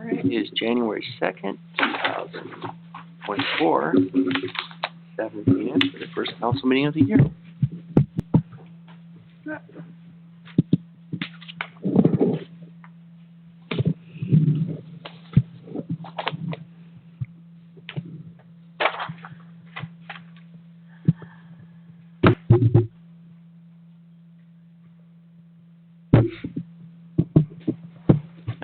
right, it is January 2nd, 2024, 7 p.m. for the first council meeting of the year.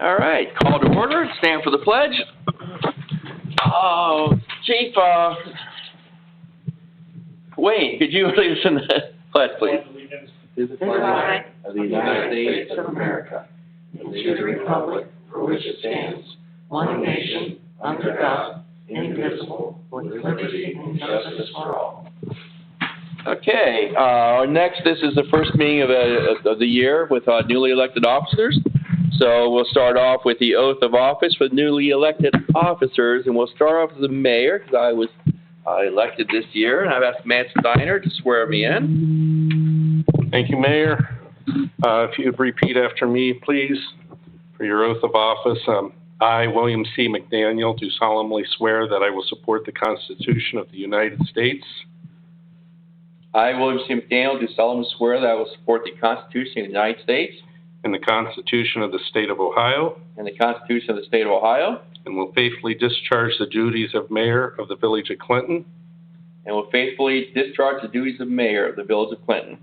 All right, call to order. Stand for the pledge. Chief, Wayne, could you lead us in the pledge, please? To the flag of the United States of America, and to the republic for which it stands, one nation, under God, indivisible, with liberty and justice for all. Okay, this is the first meeting of the year with newly elected officers. So we'll start off with the oath of office for newly elected officers, and we'll start off with the mayor, because I was elected this year, and I've asked Matt Steiner to swear me in. Thank you, Mayor. If you would repeat after me, please, for your oath of office. I, William C. McDaniel, do solemnly swear that I will support the Constitution of the United States. I, William C. McDaniel, do solemnly swear that I will support the Constitution of the United States. And the Constitution of the State of Ohio. And the Constitution of the State of Ohio. And will faithfully discharge the duties of Mayor of the Village of Clinton. And will faithfully discharge the duties of Mayor of the Village of Clinton.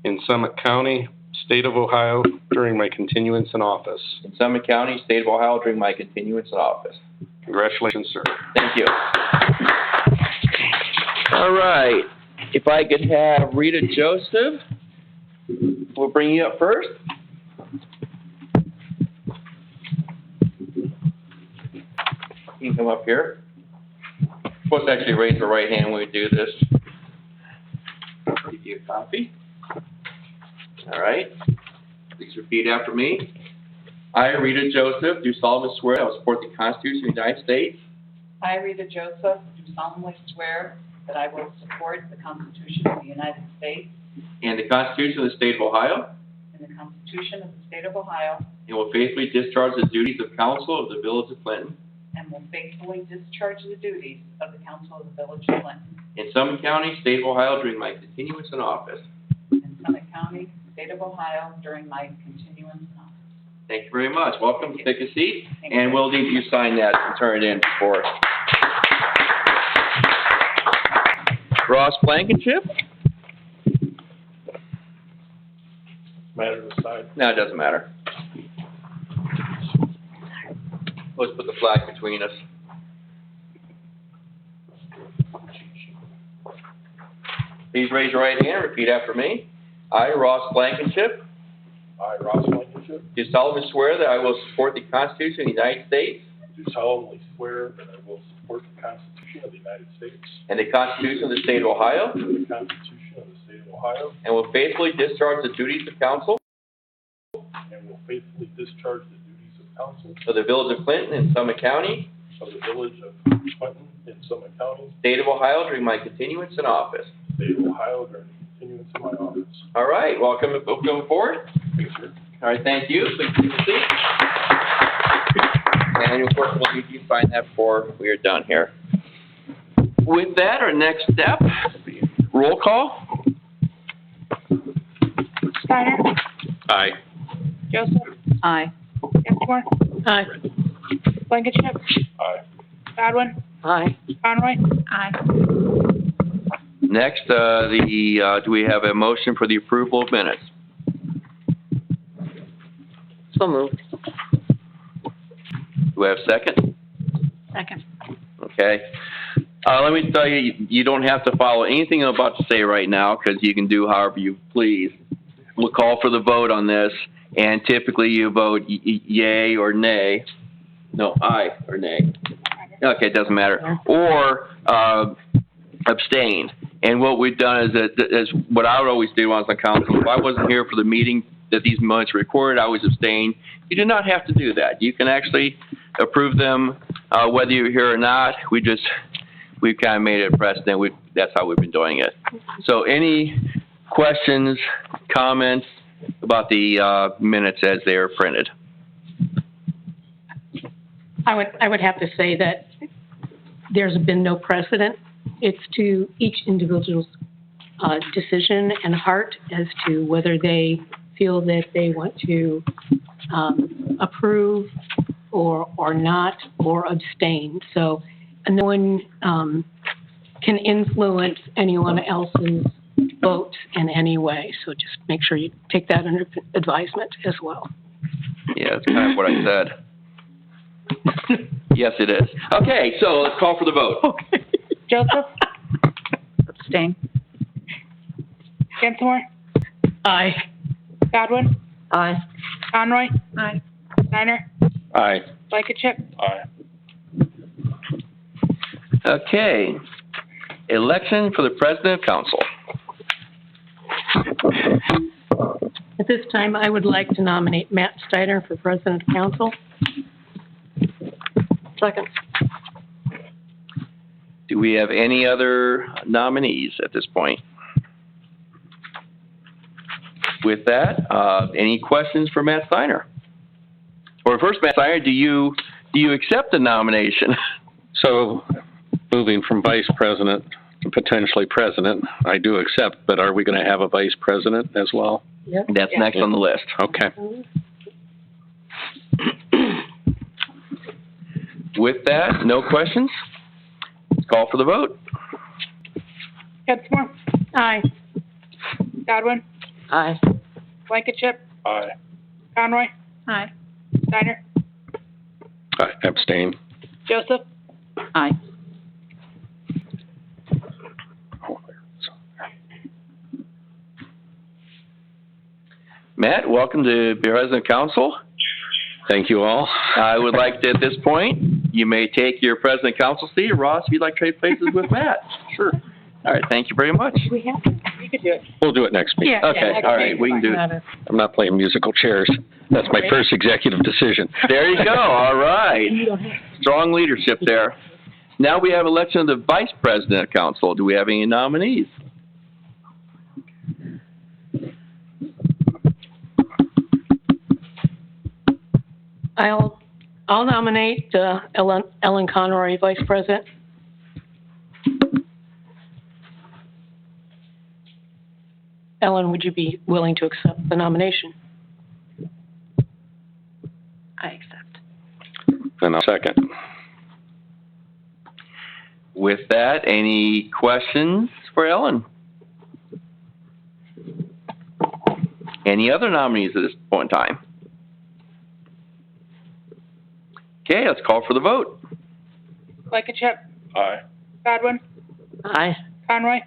In Summit County, State of Ohio, during my continuance in office. In Summit County, State of Ohio, during my continuance in office. Congratulations, sir. Thank you. All right. If I could have Rita Joseph, we'll bring you up first. You can come up here. You're supposed to actually raise your right hand when we do this. Give you a copy. All right. Please repeat after me. I, Rita Joseph, do solemnly swear I will support the Constitution of the United States. I, Rita Joseph, do solemnly swear that I will support the Constitution of the United States. And the Constitution of the State of Ohio. And the Constitution of the State of Ohio. And will faithfully discharge the duties of Council of the Village of Clinton. And will faithfully discharge the duties of the Council of the Village of Clinton. In Summit County, State of Ohio, during my continuance in office. In Summit County, State of Ohio, during my continuance in office. Thank you very much. Welcome. Take a seat. And we'll need you to sign that and turn it in for Ross Blankenship. Matter to decide. No, it doesn't matter. Let's put the flag between us. Please raise your right hand and repeat after me. I, Ross Blankenship. I, Ross Blankenship. Do solemnly swear that I will support the Constitution of the United States. Do solemnly swear that I will support the Constitution of the United States. And the Constitution of the State of Ohio. And the Constitution of the State of Ohio. And will faithfully discharge the duties of Council. And will faithfully discharge the duties of Council. For the Village of Clinton in Summit County. Of the Village of Clinton in Summit County. State of Ohio during my continuance in office. State of Ohio during the continuance of my office. All right, welcome forward. Thanks, sir. All right, thank you. Please take a seat. And of course, we'll need you to sign that before we are done here. With that, our next step, roll call. Steiner. Aye. Joseph. Aye. Dinsmore. Aye. Blankenship. Aye. Godwin. Aye. Conroy. Aye. Next, do we have a motion for the approval of minutes? So moved. Do we have a second? Second. Okay. Let me tell you, you don't have to follow anything I'm about to say right now because you can do however you please. We'll call for the vote on this, and typically you vote yay or nay. No, aye or nay. Okay, it doesn't matter. Or abstain. And what we've done is what I would always do on the council. If I wasn't here for the meeting that these minutes were recorded, I always abstain. You do not have to do that. You can actually approve them whether you're here or not. We've kind of made it a precedent. That's how we've been doing it. So any questions, comments about the minutes as they are printed? I would have to say that there's been no precedent. It's to each individual's decision and heart as to whether they feel that they want to approve or not, or abstain. So no one can influence anyone else's vote in any way. So just make sure you take that under advisement as well. Yeah, that's kind of what I said. Yes, it is. Okay, so let's call for the vote. Okay. Joseph? Abstain. Dinsmore? Aye. Godwin? Aye. Conroy? Aye. Steiner? Aye. Blankenship? Aye. Okay, election for the president of council. At this time, I would like to nominate Matt Steiner for president of council. Second. Do we have any other nominees at this point? With that, any questions for Matt Steiner? Or first, Matt Steiner, do you accept the nomination? So, moving from vice president to potentially president, I do accept, but are we going to have a vice president as well? Yep. That's next on the list. Okay. With that, no questions? Let's call for the vote. Dinsmore? Aye. Godwin? Aye. Blankenship? Aye. Conroy? Aye. Steiner? Abstain. Joseph? Aye. Matt, welcome to be president of council. Thank you all. I would like to, at this point, you may take your president council seat. Ross, if you'd like to trade places with Matt. Sure. All right, thank you very much. We have, You could do it. We'll do it next meeting. Okay, all right, we can do it. I'm not playing musical chairs. That's my first executive decision. There you go, all right. Strong leadership there. Now we have election of the vice president of council. Do we have any nominees? I'll nominate Ellen Conroy, vice president. Ellen, would you be willing to accept the nomination? I accept. And I'll second. With that, any questions for Ellen? Any other nominees at this point in time? Okay, let's call for the vote. Blankenship? Aye. Godwin? Aye. Conroy?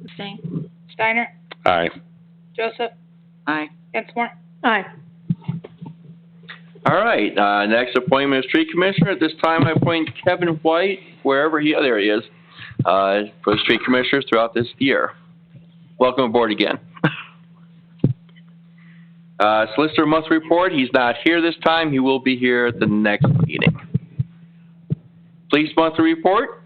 Abstain. Steiner? Aye. Joseph? Aye. Dinsmore? Aye. All right, next appointment of street commissioner. At this time, I appoint Kevin White, there he is, for the street commissioners throughout this year. Welcome aboard again. Solicitor must report. He's not here this time. He will be here at the next meeting. Police monthly report.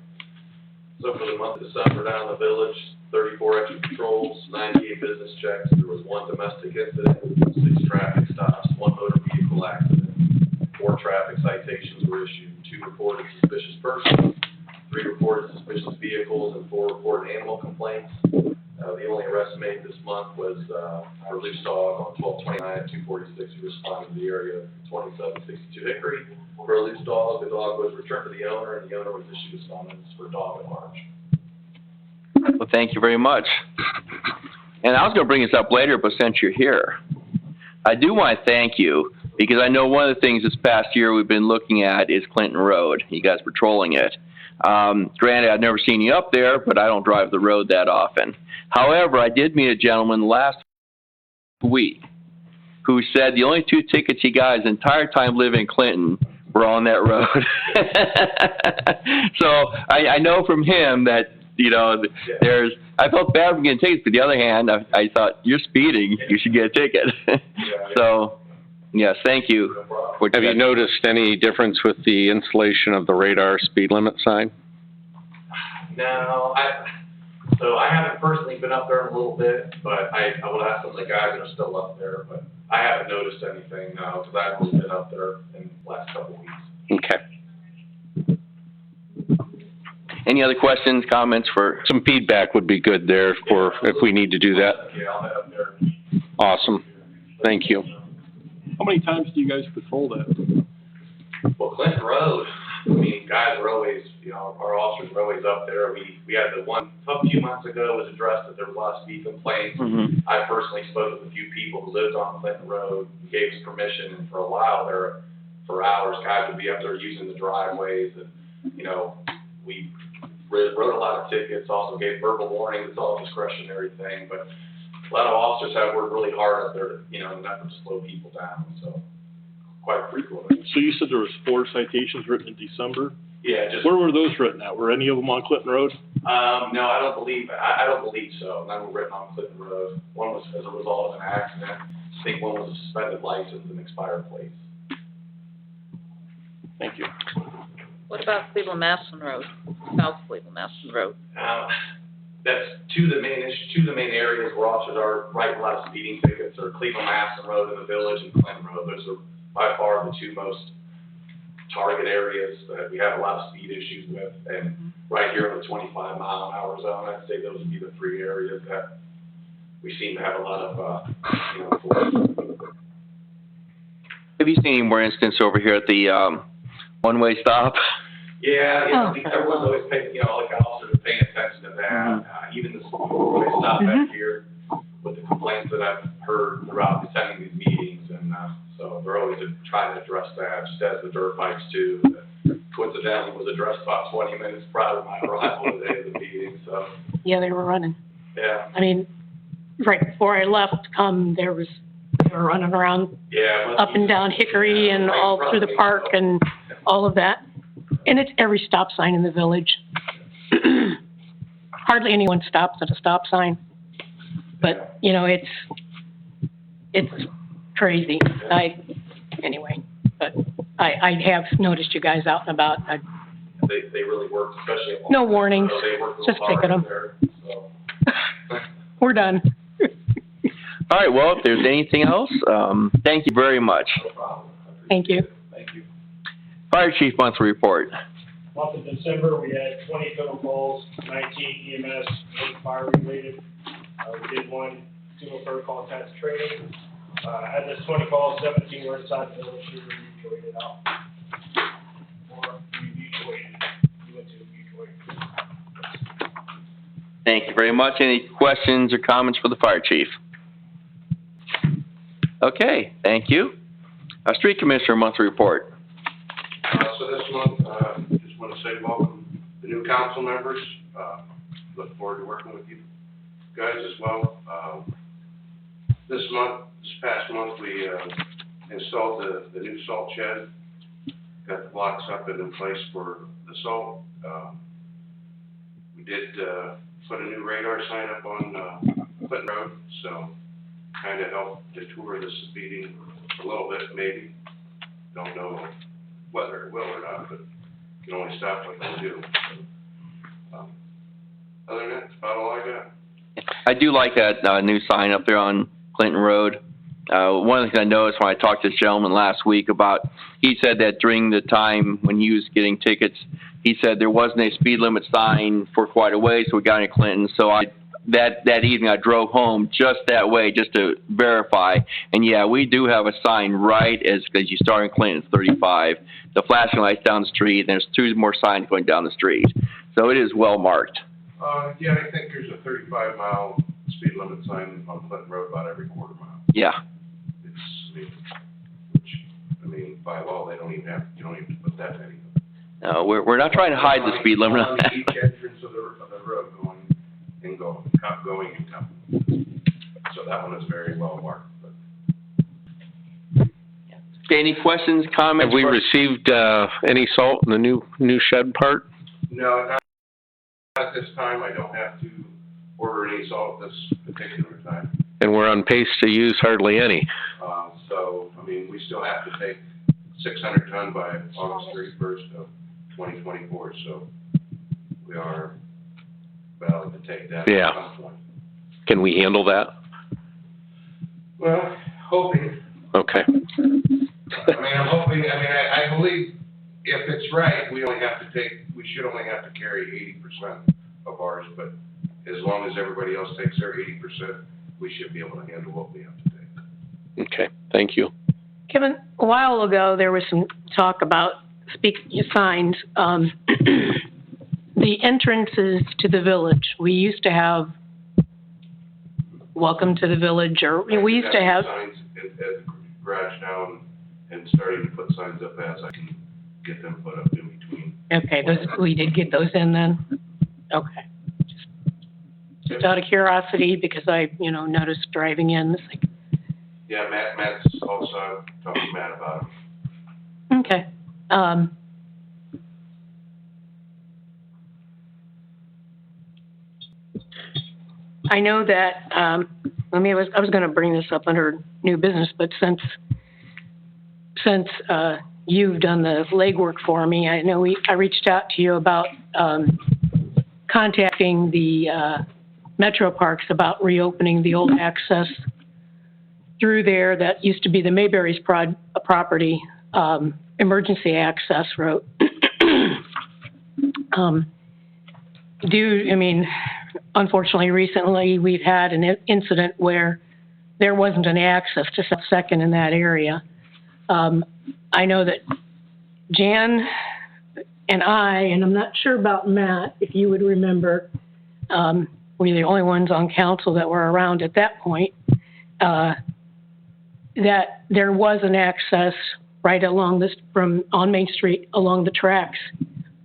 So for the month of December down in the village, 34 extra patrols, 98 business checks. There was 1 domestic incident, 6 traffic stops, 1 motor vehicle accident, 4 traffic citations were issued, 2 reported suspicious persons, 3 reported suspicious vehicles, and 4 reported animal complaints. The only arrest made this month was our loose dog on 1229 at 246 who responded to the area of 2762 Hickory. For a loose dog, the dog was returned to the owner, and the owner was issued a summons for dog at large. Well, thank you very much. And I was going to bring this up later, but since you're here, I do want to thank you because I know one of the things this past year we've been looking at is Clinton Road. You guys patrolling it. Granted, I've never seen you up there, but I don't drive the road that often. However, I did meet a gentleman last week who said the only 2 tickets he got his entire time living in Clinton were on that road. So I know from him that, you know, I felt bad for getting tickets, but the other hand, I thought, you're speeding, you should get a ticket. So, yes, thank you. No problem. for Have you that. noticed any difference with the installation of the radar speed limit sign? No, so I haven't personally been up there in a little bit, but I will ask some of the guys that are still up there, but I haven't noticed anything now, because I haven't really been up there in the last couple of weeks. Okay. Any other questions, comments for, Some feedback would be good there for if we need to do that. Yeah, I'll head up there. Awesome. Thank you. How many times do you guys patrol that? Well, Clinton Road, I mean, guys are always, you know, our officers are always up there. We had the one, a few months ago, was addressed that there was a lot of speed complaints. I personally spoke with a few people who lived on Clinton Road, gave us permission, and for a while there, for hours, guys would be up there using the driveways, and, you know, we wrote a lot of tickets, also gave verbal warnings. It's all a discretionary thing, but a lot of officers have worked really hard up there, you know, in an effort to slow people down, so quite frequently. So you said there was 4 citations written in December? Yeah, just, Where were those written at? Were any of them on Clinton Road? no, I don't believe so. None were written on Clinton Road. One was as a result of an accident. I think one was a suspended license and expired plates. Thank you. What about Cleveland Masson Road, South Cleveland Masson Road? That's two of the main areas where officers are writing a lot of speeding tickets are Cleveland Masson Road in the village and Clinton Road. Those are by far the two most target areas that we have a lot of speed issues with. And right here in the 25-mile-an-hour zone, I'd say those would be the 3 areas that we seem to have a lot of, you know, enforcement. have you seen any more instance over here at the, one-way stop? Yeah, you know, Oh. everyone's always paying, you know, all the officers are paying attention to that. Even this, when I stop back here with the complaints that I've heard throughout attending these meetings, and, so they're always trying to address that, just as the dirt bikes too. That coincidentally was addressed about 20 minutes prior to my arrival today at the meeting, so, Yeah, they were running. yeah. I mean, right before I left, they were running around Yeah. up and down Hickory and all through the park and all of that. And it's every stop sign in the village. Hardly anyone stops at a stop sign. But, you know, it's crazy. Anyway, but I have noticed you guys out and about. They really work, especially. at No warnings, They work real just hard ticket 'em. there, so. We're done. All right, well, if there's anything else, thank you very much. No problem. Thank you. Thank you. Fire Chief monthly report. Month of December, we had 20 total calls, 19 EMS, 8 fire related. We did 1 single protocol attached training. Had this 20 calls, 17 were inside the village, 2 were mutual aided out. 4 mutual aided. We went to mutual aided. Thank you very much. Any questions or comments for the Fire Chief? Okay, thank you. Street Commissioner monthly report. So this month, just want to say welcome the new council members. Look forward to working with you guys as well. This past month, we installed the new salt shed. Got the blocks up and in place for the salt. We did put a new radar sign up on Clinton Road, so kind of helped deter the speeding a little bit, maybe. Don't know whether it will or not, but can only stop what they do. Other than that, that's about all I got. I do like that new sign up there on Clinton Road. One of the things I noticed when I talked to this gentleman last week about, he said that during the time when he was getting tickets, he said there wasn't a speed limit sign for quite a way, so we got into Clinton. So that evening I drove home just that way, just to verify. And yeah, we do have a sign right as you start in Clinton, it's 35. The flashing lights down the street, and there's 2 more signs going down the street. So it is well marked. Yeah, I think there's a 35-mile speed limit sign on Clinton Road about every quarter mile. Yeah. I mean, by law, you don't even have to put that many. No, we're not trying to hide the speed limit on that. Each entrance of the road going and coming. So that one is very well marked. But Okay, any questions, comments? Have we for- received any salt in the new shed part? no, not at this time. I don't have to order any salt this particular time. And we're on pace to use hardly any. So, I mean, we still have to take 600 ton by August 31st of 2024, so we are valid to take that Yeah. at some point. Can we handle that? Well, hoping. Okay. I believe if it's right, we should only have to carry 80% of ours, but as long as everybody else takes their 80%, we should be able to handle what we have to take. Okay, thank you. Kevin, a while ago, there was some talk about signs. The entrances to the village, we used to have welcome to the village, or we used to have, Signs at the garage now and starting to put signs up as I can get them put up in between. okay, we did get those in then? Okay. Just out of curiosity, because I, noticed driving in, it's like, Yeah, Matt's also, talking to Matt about it. okay. I know that, I was gonna bring this up under new business, but since you've done the legwork for me, I know I reached out to you about, contacting the, Metro Parks about reopening the old access through there that used to be the Mayberry's property, emergency access road. Unfortunately, recently, we've had an incident where there wasn't any access to South Second in that area. I know that Jan and I'm not sure about Matt, if you would remember, we were the only ones on council that were around at that point, that there was an access right along on Main Street along the tracks,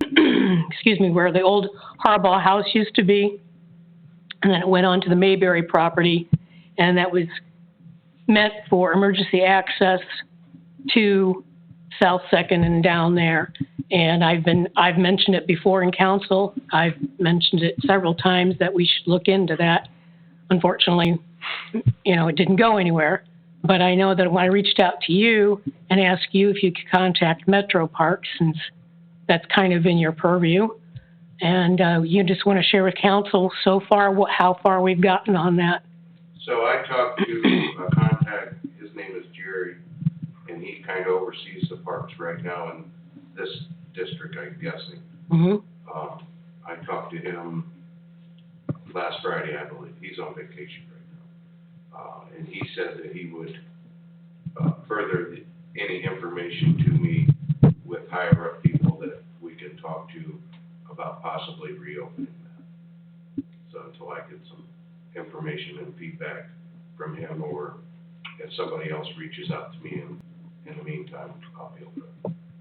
excuse me, where the old Harbaugh house used to be. And then it went on to the Mayberry property, and that was meant for emergency access to South Second and down there. And I've mentioned it before in council. I've mentioned it several times that we should look into that. Unfortunately, it didn't go anywhere. But I know that when I reached out to you and asked you if you could contact Metro Parks, since that's kind of in your purview, and you just want to share with council so far how far we've gotten on that. So I talked to a contact, his name is Jerry, and he kind of oversees the parks right now in this district, I'm guessing. Mm-hmm. I talked to him last Friday, I believe. He's on vacation right now. And he said that he would further any information to me with higher up people that we can talk to about possibly reopening that. So until I get some information and feedback from him, or if somebody else reaches out to me in the meantime, I'll be able to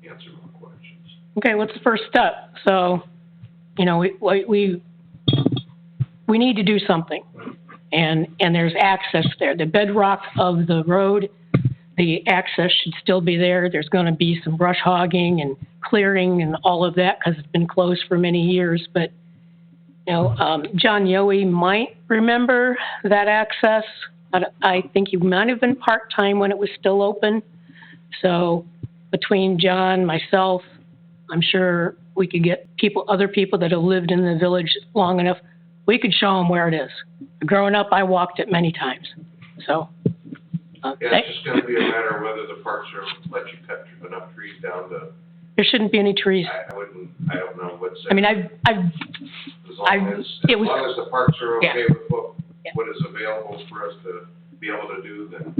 answer more questions. Okay, what's the first step? So, we need to do something, and there's access there. The bedrock of the road, the access should still be there. There's going to be some brush hogging and clearing and all of that because it's been closed for many years. But, John Yohe might remember that access. I think he might have been part-time when it was still open. So between John, myself, I'm sure we could get other people that have lived in the village long enough. We could show them where it is. Growing up, I walked it many times. So. Yeah, it's just gonna be a matter of whether the parks are, let you cut enough trees down to, There shouldn't be any trees. I don't know what's. I mean, as long as the parks are okay with what is available for us to be able to do, then.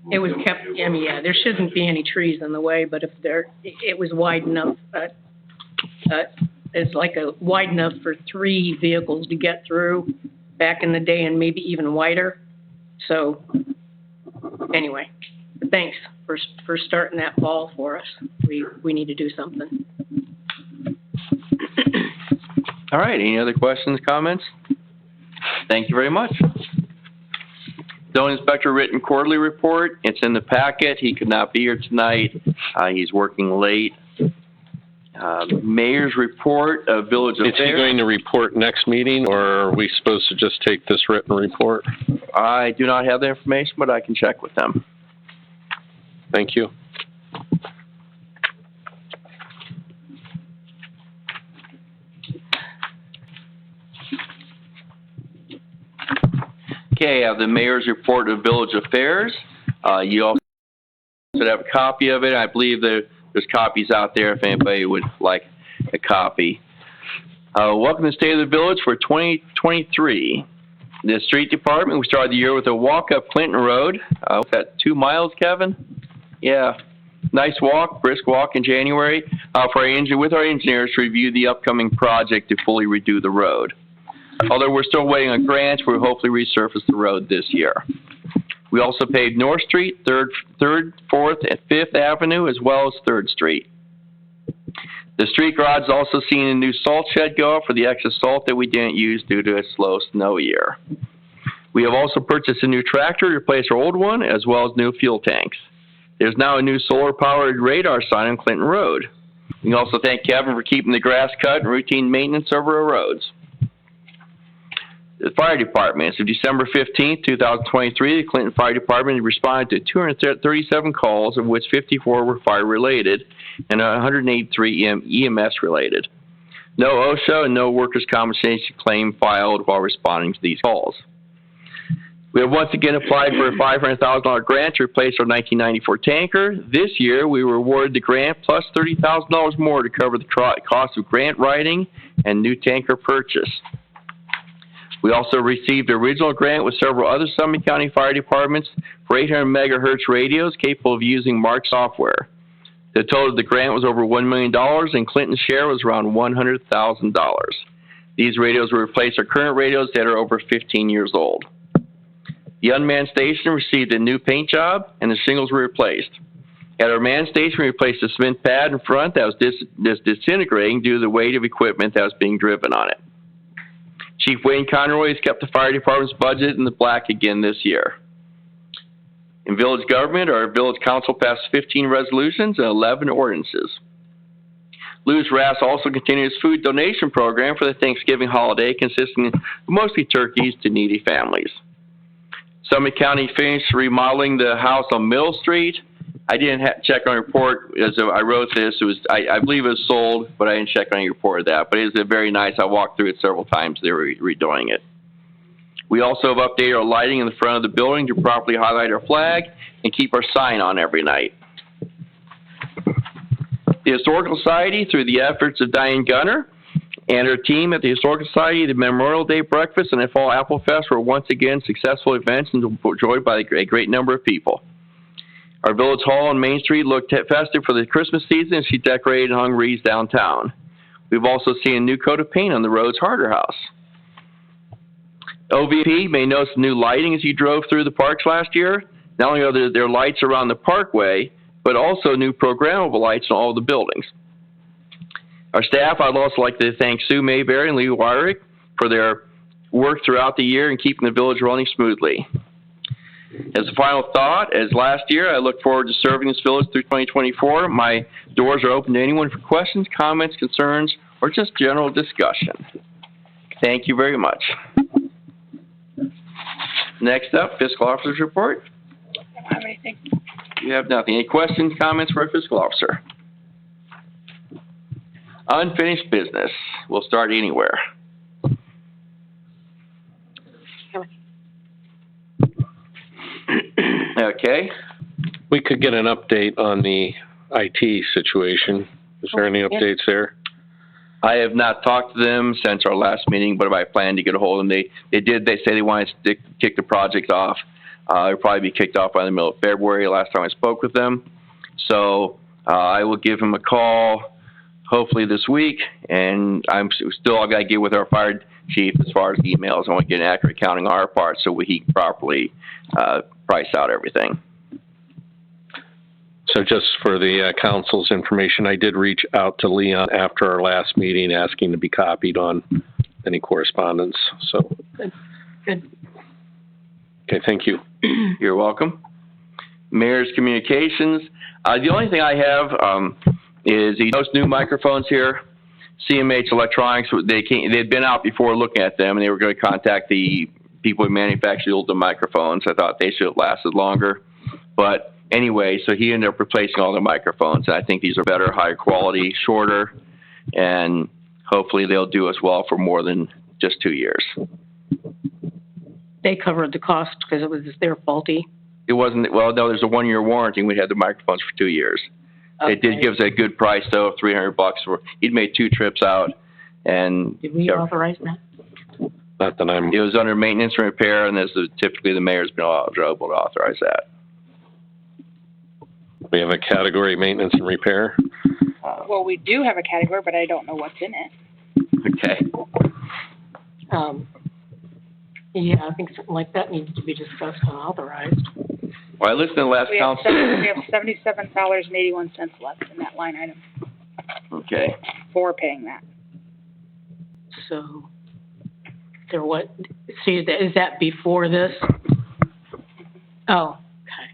It was kept, there shouldn't be any trees in the way, but if it was wide enough, it's wide enough for 3 vehicles to get through back in the day, and maybe even wider. So, anyway, thanks for starting that ball for us. We need to do something. All right, any other questions, comments? Thank you very much. Zoning Inspector written quarterly report, it's in the packet. He could not be here tonight. He's working late. Mayor's report of Village Affairs. Is he going to report next meeting, or are we supposed to just take this written report? I do not have the information, but I can check with them. Thank you. Okay, I have the Mayor's report of Village Affairs. You also should have a copy of it. I believe there's There's copies out there if anybody would like a copy. Welcome to State of the Village for 2023. The street department, we started the year with a walk up Clinton Road. What's that, 2 miles, Kevin? Yeah. Nice walk, brisk walk in January with our engineers to review the upcoming project to fully redo the road. Although we're still waiting on grants, we'll hopefully resurface the road this year. We also paved North Street, 3rd, 4th, and 5th Avenue, as well as 3rd Street. The street garage is also seeing a new salt shed go up for the excess salt that we didn't use due to a slow snow year. We have also purchased a new tractor to replace our old one, as well as new fuel tanks. There's now a new solar-powered radar sign on Clinton Road. We can also thank Kevin for keeping the grass cut and routine maintenance over our roads. The fire department, so December 15th, 2023, the Clinton Fire Department responded to 237 calls, of which 54 were fire-related and 183 EMS-related. No OSHA and no workers' compensation claim filed while responding to these calls. We have once again applied for a $500,000 grant to replace our 1994 tanker. This year, we were awarded the grant plus $30,000 more to cover the cost of grant writing and new tanker purchase. We also received the original grant with several other Summit County Fire Departments for 800 megahertz radios capable of using MARC software. The total of the grant was over $1 million, and Clinton's share was around $100,000. These radios will replace our current radios that are over 15 years old. The unmanned station received a new paint job, and the shingles were replaced. At our manned station, we replaced the cement pad in front that was disintegrating due to the weight of equipment that was being driven on it. Chief Wayne Conroy has kept the fire department's budget in the black again this year. In village government, our village council passed 15 resolutions and 11 ordinances. Lou's Rass also continues food donation program for the Thanksgiving holiday, consisting of mostly turkeys to needy families. Summit County finished remodeling the house on Middle Street. I didn't check on a report as I wrote this. I believe it was sold, but I didn't check on any report of that. But it is very nice. I walked through it several times. They were redoing it. We also have updated our lighting in the front of the building to properly highlight our flag and keep our sign on every night. The Historical Society, through the efforts of Diane Gunner and her team at the Historical Society, the Memorial Day Breakfast and the Fall Apple Fest were once again successful events and enjoyed by a great number of people. Our Village Hall on Main Street looked festive for the Christmas season as she decorated and hung wreaths downtown. We've also seen a new coat of paint on the Rhodes Harder House. OVP may notice new lighting as you drove through the parks last year. Not only are there lights around the parkway, but also new programmable lights in all the buildings. Our staff, I'd also like to thank Sue Mayberry and Lee Wyrick for their work throughout the year and keeping the village running smoothly. As a final thought, as last year, I look forward to serving this village through 2024. My doors are open to anyone for questions, comments, concerns, or just general discussion. Thank you very much. Next up, Fiscal Officer's Report. I don't have anything. You have nothing. Any questions, comments for our Fiscal Officer? Unfinished business. We'll start anywhere. Okay. We could get an update on the IT situation. Is there any updates there? I have not talked to them since our last meeting, but I plan to get a hold of them. They say they wanted to kick the project off. It'll probably be kicked off by the middle of February, last time I spoke with them. So I will give him a call hopefully this week, and I've got to get with our fire chief as far as emails. I want to get an accurate counting on our part so he can properly price out everything. So just for the council's information, I did reach out to Leon after our last meeting asking to be copied on any correspondence. So Good. Okay, thank you. You're welcome. Mayor's communications. The only thing I have is those new microphones here. CMH Electronics, they'd been out before looking at them, and they were going to contact the people who manufacture the microphones. I thought they should have lasted longer. But anyway, so he ended up replacing all the microphones. And I think these are better, higher quality, shorter, and hopefully they'll do us well for more than just 2 years. They covered the cost because it was their faulty. It wasn't, well, no, there's a 1 year warranty, and we had the microphones for 2 years. It did Okay. give us a good price though, $300 for, he'd made 2 trips out and Did we authorize that? Not that I'm, it was under maintenance and repair, and this is typically the mayor's been able to authorize that. we have a category maintenance and repair. Well, we do have a category, but I don't know what's in it. Okay. Yeah, I think something like that needs to be discussed and authorized. Well, I listened to the last We have council. $77.81 left in that line item Okay. for paying that. So, there what, see, is that before this? Oh, okay.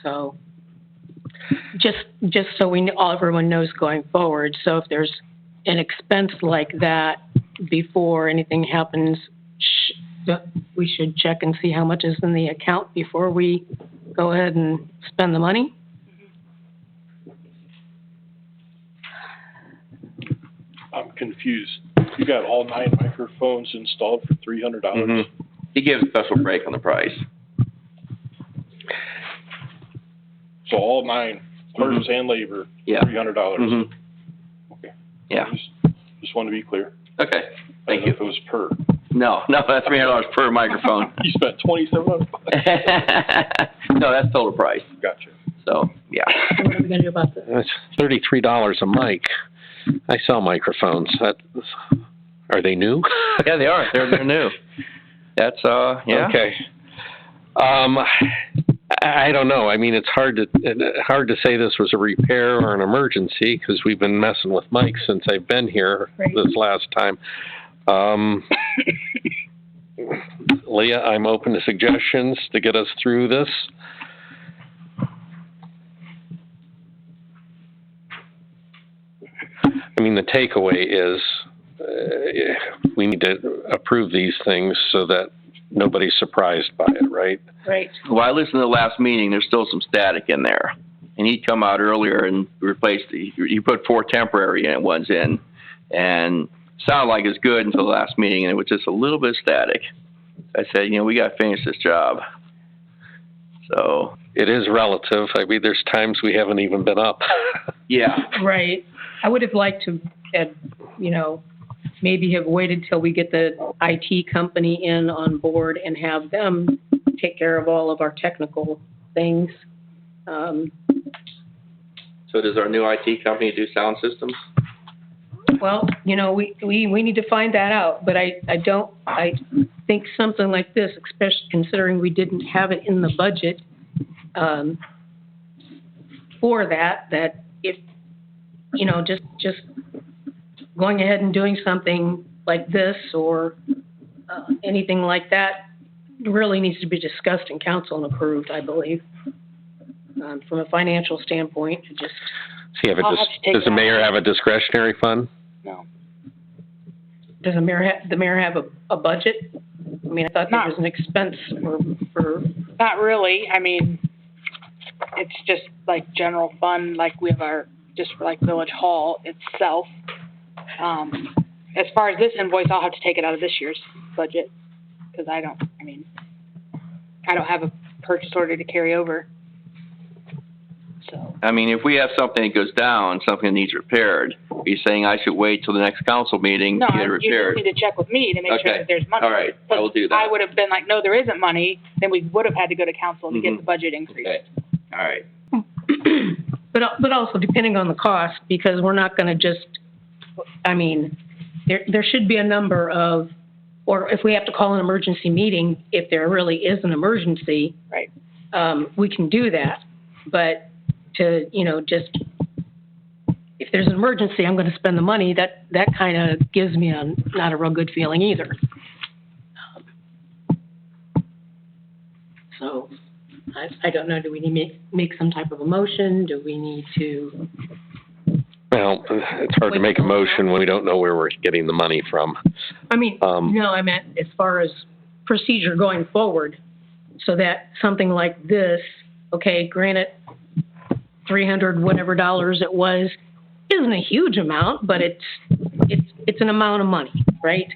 So, just so everyone knows going forward, so if there's an expense like that before anything happens, we should check and see how much is in the account before we go ahead and spend the money? I'm confused. You got all 9 microphones installed for $300? Mhm. He gave a special break on the price. So all 9, parts and labor, Yeah. $300? Mhm. Okay. Yeah. Just wanted to be clear. Okay. I Thank didn't know you. if it was per. No, that's $300 per microphone. You spent $2,700? No, that's total price. Gotcha. So, yeah. What are we gonna do about this? That's $33 a mic. I sell microphones. Are they new? Yeah, they are. They're new. That's, yeah. Okay. I don't know. I mean, it's hard to say this was a repair or an emergency because we've been messing with Mike since I've been here Right. this last time. Leah, I'm open to suggestions to get us through this. I mean, the takeaway is we need to approve these things so that nobody's surprised by it, right? Right. Well, I listened to the last meeting. There's still some static in there. And he'd come out earlier and replace he put 4 temporary ones in. And sounded like it was good until the last meeting, and it was just a little bit static. I said, we got to finish this job. So, It is relative. I mean, there's times we haven't even been up. yeah. Right. I would have liked to, maybe have waited till we get the IT company in on board and have them take care of all of our technical things. So does our new IT company do sound systems? Well, we need to find that out, but I think something like this, especially considering we didn't have it in the budget, for that if, just going ahead and doing something like this or, anything like that really needs to be discussed in council and approved, I believe. From a financial standpoint, it just, I'll have to take Does the that. mayor have a discretionary fund? No. does the mayor have a budget? I mean, I thought there was an expense for, Not really. I mean, it's just like general fund, like we have just for like Village Hall itself. As far as this invoice, I'll have to take it out of this year's budget, because I don't have a purchase order to carry over. So, I mean, if we have something that goes down, something that needs repaired, are you saying I should wait till the next council meeting no, to get it you repaired? just need to check with me to make sure Okay. that there's money. All right, I will do that. I would have been like, no, there isn't money, then we would have had to go to council to get Mhm. the budget increased. Okay, all right. but also depending on the cost, because we're not gonna just, there should be a number of, or if we have to call an emergency meeting, if there really is an emergency. Right. We can do that, but to, just, if there's an emergency, I'm gonna spend the money, that kind of gives me not a real good feeling either. So, I don't know, do we need to make some type of a motion? Do we need to? Well, it's hard to make a motion when we don't know where we're getting the money from. No, I meant as far as procedure going forward, so that something like this, okay, granted, $300 whatever dollars it was, isn't a huge amount, but it's an amount of money, right?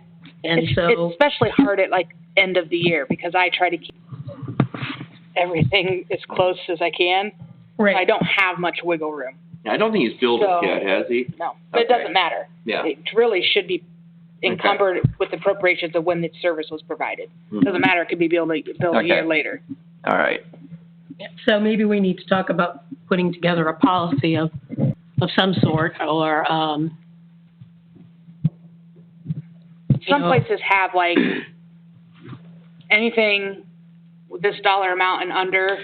And It's so, especially hard at like end of the year, because I try to keep everything as close as I can. I Right. don't have much wiggle room. I don't think he's billed us So- yet, has he? No, but it Okay. doesn't matter. Yeah. It really should be encumbered with appropriations of when the service was provided. Doesn't matter, it could be billed a year Okay. later. All right. So maybe we need to talk about putting together a policy of some sort, or, Some know- places have like anything with this dollar amount and under.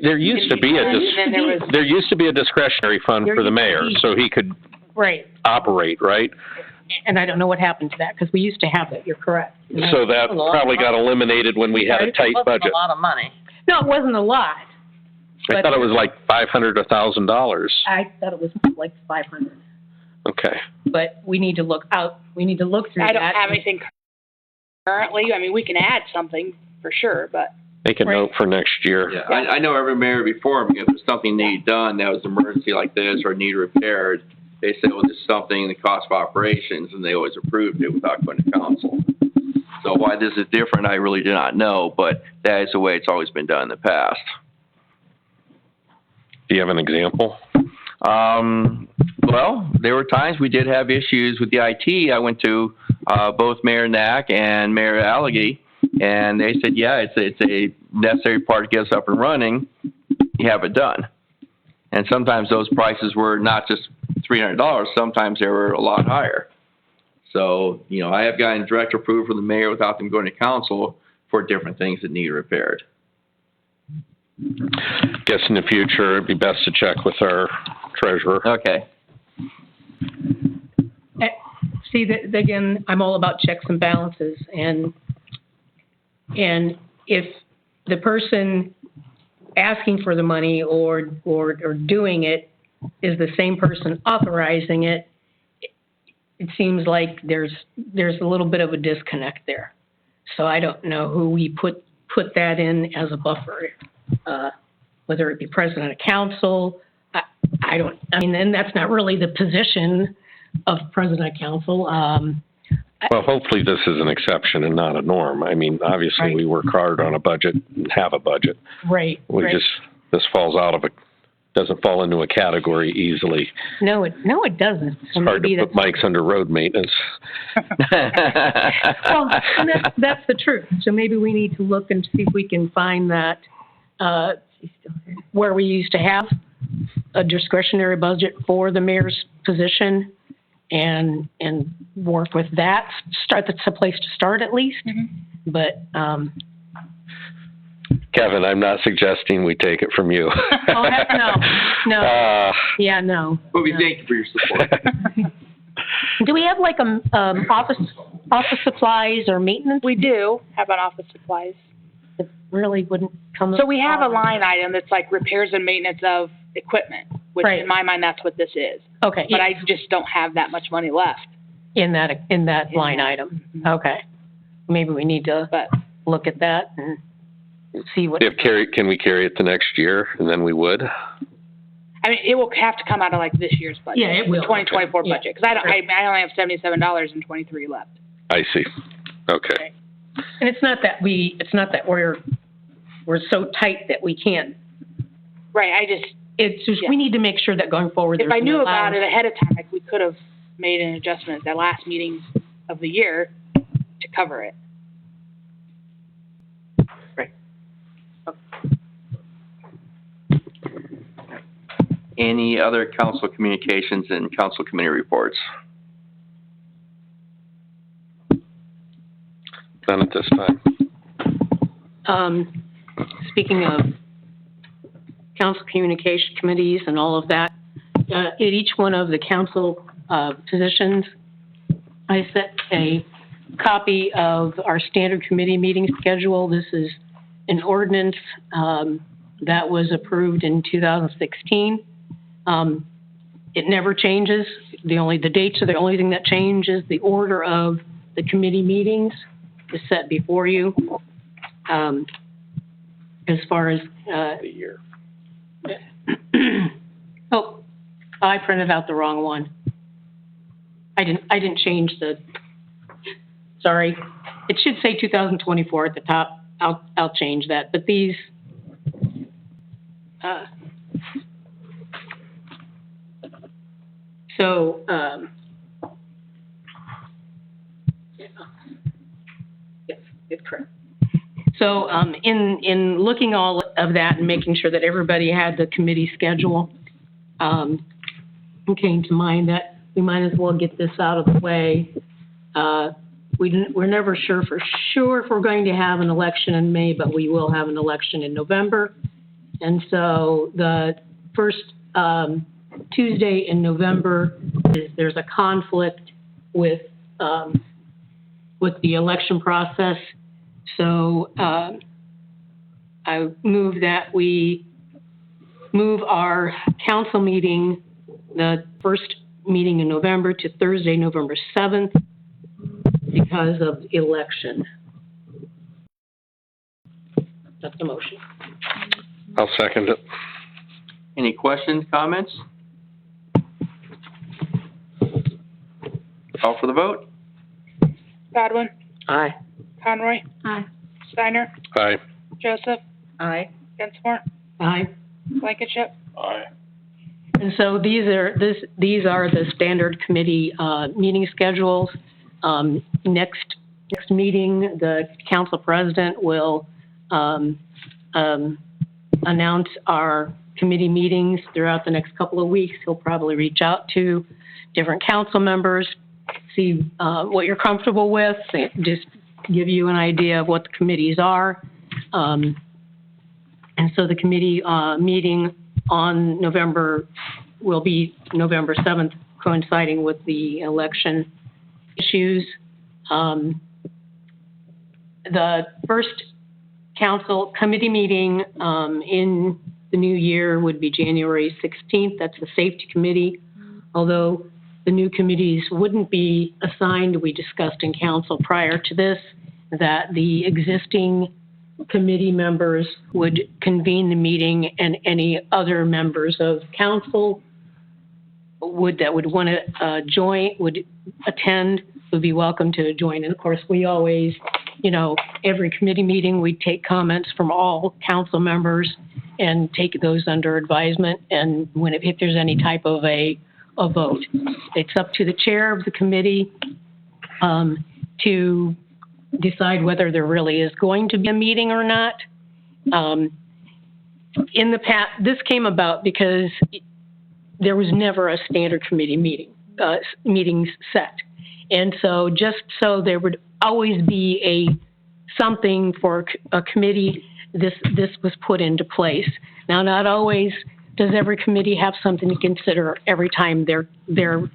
There used to be a, And then there was, there used to be a discretionary fund for the mayor, so he could right, operate, right? and I don't know what happened to that, because we used to have it, you're correct. So that probably got eliminated when we had a tight budget. lot of money. No, it wasn't a lot. I thought it was like $500 to $1,000. I thought it was like 500, Okay. but we need to look through that. I don't have anything currently. I mean, we can add something for sure, but Make a note for next year. Yeah, I know every mayor before me, if there's something needed done that was an emergency like this or need repaired, they said, well, this is something in the cost of operations, and they always approved it without going to council. So why this is different, I really do not know, but that is the way it's always been done in the past. Do you have an example? Well, there were times we did have issues with the IT. I went to both Mayor Knack and Mayor Allergy, and they said, yeah, it's a necessary part to get us up and running. You have it done. And sometimes those prices were not just $300. Sometimes they were a lot higher. So, you know, I have gotten direct approval from the mayor without them going to council for different things that need repaired. Guess in the future, it'd be best to check with our treasurer. Okay. See, again, I'm all about checks and balances, and if the person asking for the money or doing it is the same person authorizing it, it seems like there's a little bit of a disconnect there. So I don't know who we put that in as a buffer, whether it be president of council. And that's not really the position of president of council. Well, hopefully this is an exception and not a norm. I mean, obviously, Right. we work hard on a budget and have a budget. Right. This falls out of doesn't fall into a category easily. No, it doesn't. It's hard to put Mike's under road maintenance. Well, and that's the truth. So maybe we need to look and see if we can find that, where we used to have a discretionary budget for the mayor's position and work with that. That's a place to start at least. Mm-hmm. But, Kevin, I'm not suggesting we take it from you. oh, heck no. Yeah, no. But we no. thank you for your support. Do we have like office supplies or maintenance? we do have an office supplies. It really wouldn't come. So we have a line item that's like repairs and maintenance of equipment, which Right. in my mind, that's what this is. Okay. But I just don't have that much money left. In that line item. Okay. Maybe we need to But look at that and see what. Can we carry it to next year, and then we would? I mean, it will have to come out of like this year's budget. Yeah, it will. The 2024 Yeah. budget, because I only have $77.23 left. I see. Okay. And it's not that we're so tight that we can't. Right, It's just, Yeah. we need to make sure that going forward. if I there's knew no about it allowance. ahead of time, like, we could have made an adjustment at the last meeting of the year to cover it. Any other council communications and council committee reports? None at this time. Speaking of council communication committees and all of that, at each one of the council positions, I sent a copy of our standard committee meeting schedule. This is an ordinance that was approved in 2016. It never changes. The dates are the only thing that changes. The order of the committee meetings is set before you. As far as, The year. oh, I printed out the wrong one. I didn't change sorry. It should say 2024 at the top. I'll change that. But these, So, yes, it's correct. So, in looking all of that and making sure that everybody had the committee schedule, it came to mind that we might as well get this out of the way. We're never sure for sure if we're going to have an election in May, but we will have an election in November. And so the first Tuesday in November, there's a conflict with the election process. So I move that we move our council meeting, the first meeting in November, to Thursday, November 7th, because of election. That's the motion. I'll second it. Any questions, comments? Call for the vote? Godwin, Aye. Conroy, Aye. Steiner, Aye. Joseph, Aye. Densmore, Aye. Blankenship. Aye. And so these are the standard committee meeting schedules. Next meeting, the council president will announce our committee meetings throughout the next couple of weeks. He'll probably reach out to different council members, see what you're comfortable with, just give you an idea of what the committees are. And so the committee meeting on will be November 7th, coinciding with the election issues. The first council committee meeting in the new year would be January 16th. That's the safety committee. Although the new committees wouldn't be assigned, we discussed in council prior to this that the existing committee members would convene the meeting, and any other members of council would want to would attend, would be welcome to join. And of course, we always, every committee meeting, we take comments from all council members and take those under advisement. And if there's any type of a vote, it's up to the chair of the committee to decide whether there really is going to be a meeting or not. In the past, this came about because there was never a standard committee meetings set. And so just so there would always be something for a committee, this was put into place. Now, not always does every committee have something to consider every time their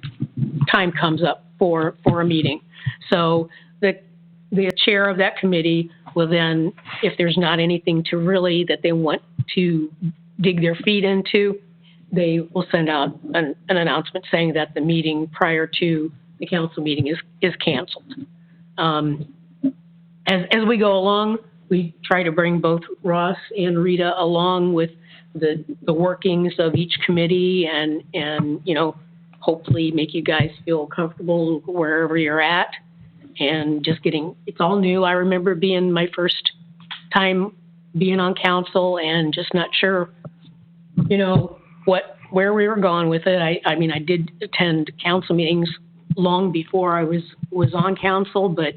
time comes up for a meeting. So the chair of that committee will then, if there's not anything that they want to dig their feet into, they will send out an announcement saying that the meeting prior to the council meeting is canceled. As we go along, we try to bring both Ross and Rita along with the workings of each committee and hopefully make you guys feel comfortable wherever you're at. And it's all new. I remember being my first time being on council and just not sure, where we were going with it. I mean, I did attend council meetings long before I was on council, but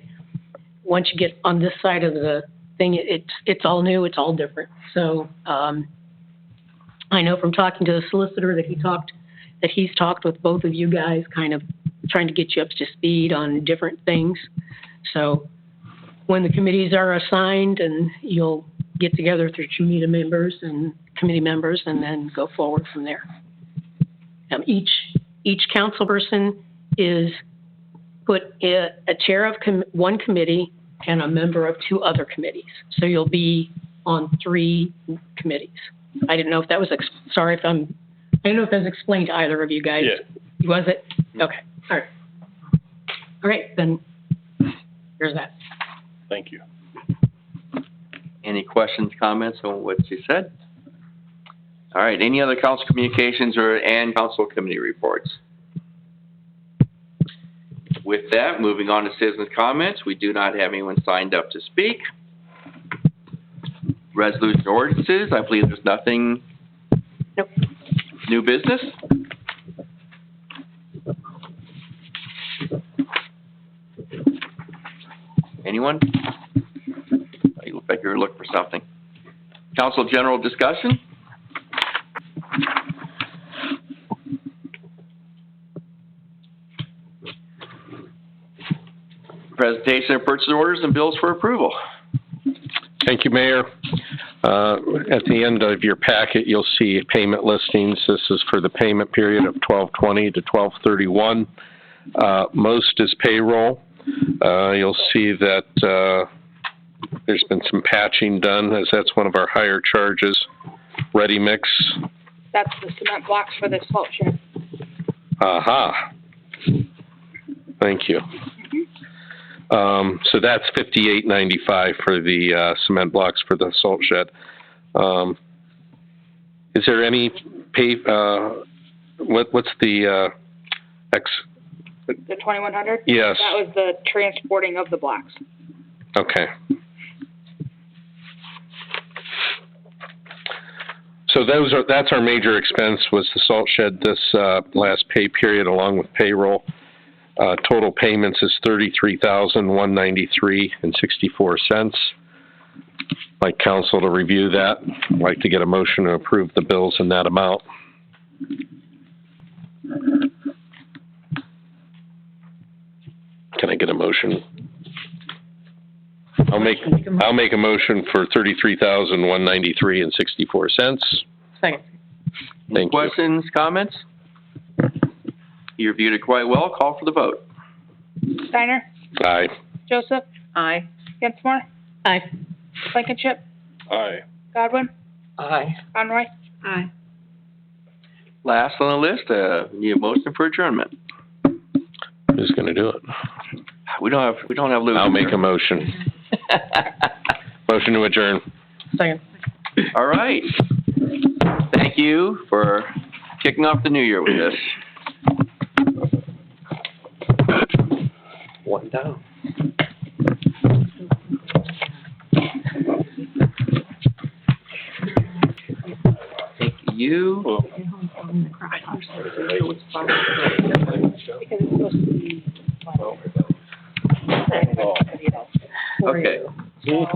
once you get on this side of the thing, it's all new, it's all different. So, I know from talking to the solicitor that he's talked with both of you guys, kind of trying to get you up to speed on different things. So when the committees are assigned, and you'll get together with your committee members and then go forward from there. Each council person is put a chair of one committee and a member of two other committees. So you'll be on 3 committees. I didn't know if that was, I don't know if that was explained to either of you guys. Yeah. Was it? Okay. All right. All right, then here's that. Thank you. Any questions, comments on what she said? All right, any other council communications and council committee reports? With that, moving on to citizens' comments, we do not have anyone signed up to speak. Resolution ordinances, I believe there's nothing. Nope. New business? Anyone? You look like you're looking for something. Council general discussion? Presentation of purchase orders and bills for approval. Thank you, Mayor. At the end of your packet, you'll see payment listings. This is for the payment period of 12/20 to 12/31. Most is payroll. You'll see that there's been some patching done, as that's one of our higher charges. Ready mix. That's the cement blocks for the salt shed. Aha. Thank you. So that's $58.95 for the cement blocks for the salt shed. Is there any pay? What's the The 2100? Yes. That was the transporting of the blocks. Okay. So that's our major expense, was the salt shed this last pay period, along with payroll. Total payments is $33,193.64. Like council to review that. I'd like to get a motion to approve the bills in that amount. Can I get a motion? I'll make a motion for $33,193.64. Second. Thank you. Questions, comments? You reviewed it quite well. Call for the vote. Steiner? Aye. Joseph? Aye. Dinsmore? Aye. Blankenship? Aye. Godwin? Aye. Conroy? Aye. Last on the list, need a motion for adjournment. Who's gonna do it? We don't have Lou. I'll make a motion. Motion to adjourn. Second. All right. Thank you for kicking off the new year with this. One down. Thank you. Because it's supposed to be. Okay. So,